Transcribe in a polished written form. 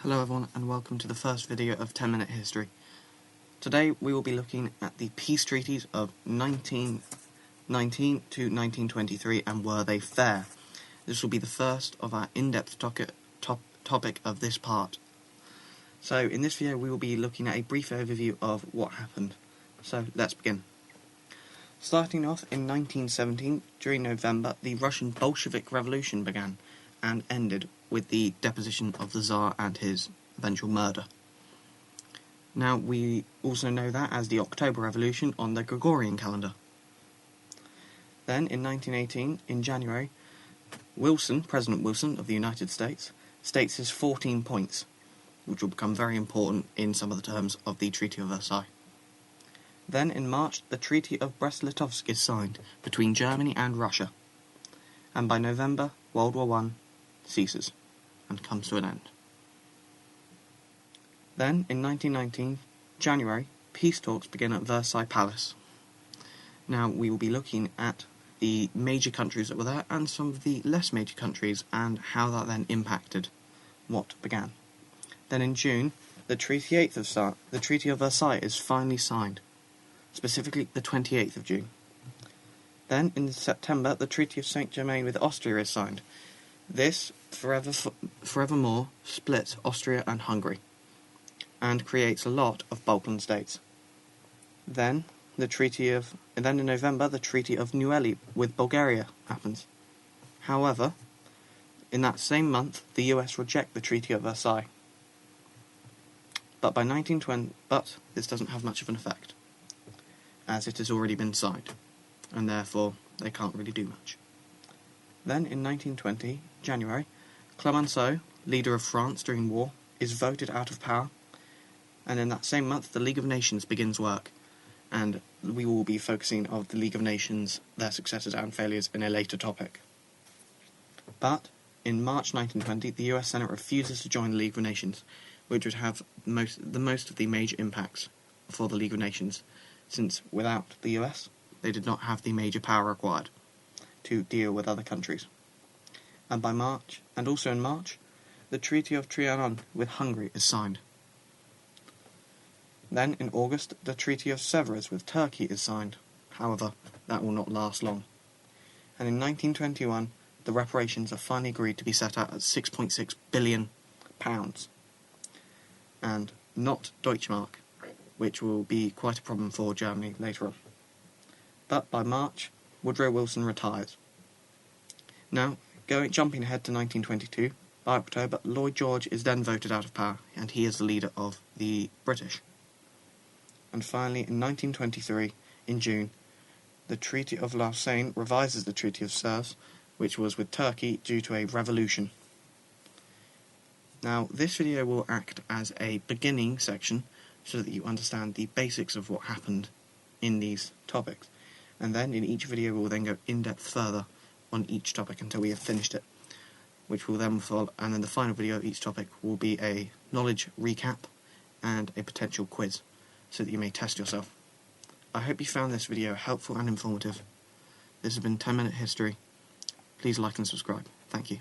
Hello everyone and welcome to the first video of 10 Minute History. Today we will be looking at the peace treaties of 1919 to 1923 and were they fair. This will be the first of our in-depth topic of this part. So in this video we will be looking at a brief overview of what happened. So let's begin. Starting off in 1917, during November, the Russian Bolshevik Revolution began and ended with the deposition of the Tsar and his eventual murder. Now, we also know that as the October Revolution on the Gregorian calendar. Then, in 1918, in January, President Wilson of the United States, states his 14 points, which will become very important in some of the terms of the Treaty of Versailles. Then, in March, the Treaty of Brest-Litovsk is signed between Germany and Russia, and by November, World War I ceases and comes to an end. Then, in 1919, January, peace talks begin at Versailles Palace. Now, we will be looking at the major countries that were there and some of the less major countries and how that then impacted what began. Then in June, the Treaty of Versailles is finally signed, specifically the 28th of June. Then, in September, the Treaty of Saint-Germain with Austria is signed. This forevermore splits Austria and Hungary, and creates a lot of Balkan states. Then in November, the Treaty of Neuilly with Bulgaria happens. However, in that same month, the US reject the Treaty of Versailles. But this doesn't have much of an effect, as it has already been signed, and therefore they can't really do much. Then, in 1920, January, Clemenceau, leader of France during war, is voted out of power, and in that same month, the League of Nations begins work, and we will be focusing on the League of Nations, their successes and failures in a later topic. But, in March 1920, the US Senate refuses to join the League of Nations, which would have most of the major impacts for the League of Nations, since without the US, they did not have the major power required to deal with other countries. And also in March, the Treaty of Trianon with Hungary is signed. Then, in August, the Treaty of Sèvres with Turkey is signed. However, that will not last long. And in 1921, the reparations are finally agreed to be set out at £6.6 billion, and not Deutschmark, which will be quite a problem for Germany later on. But by March, Woodrow Wilson retires. Now, jumping ahead to 1922, by October, Lloyd George is then voted out of power, and he is the leader of the British. And finally, in 1923, in June, the Treaty of Lausanne revises the Treaty of Sèvres, which was with Turkey due to a revolution. Now, this video will act as a beginning section so that you understand the basics of what happened in these topics. And then in each video we'll then go in-depth further on each topic until we have finished it, which will then follow, and then the final video of each topic will be a knowledge recap and a potential quiz, so that you may test yourself. I hope you found this video helpful and informative. This has been 10 Minute History. Please like and subscribe. Thank you.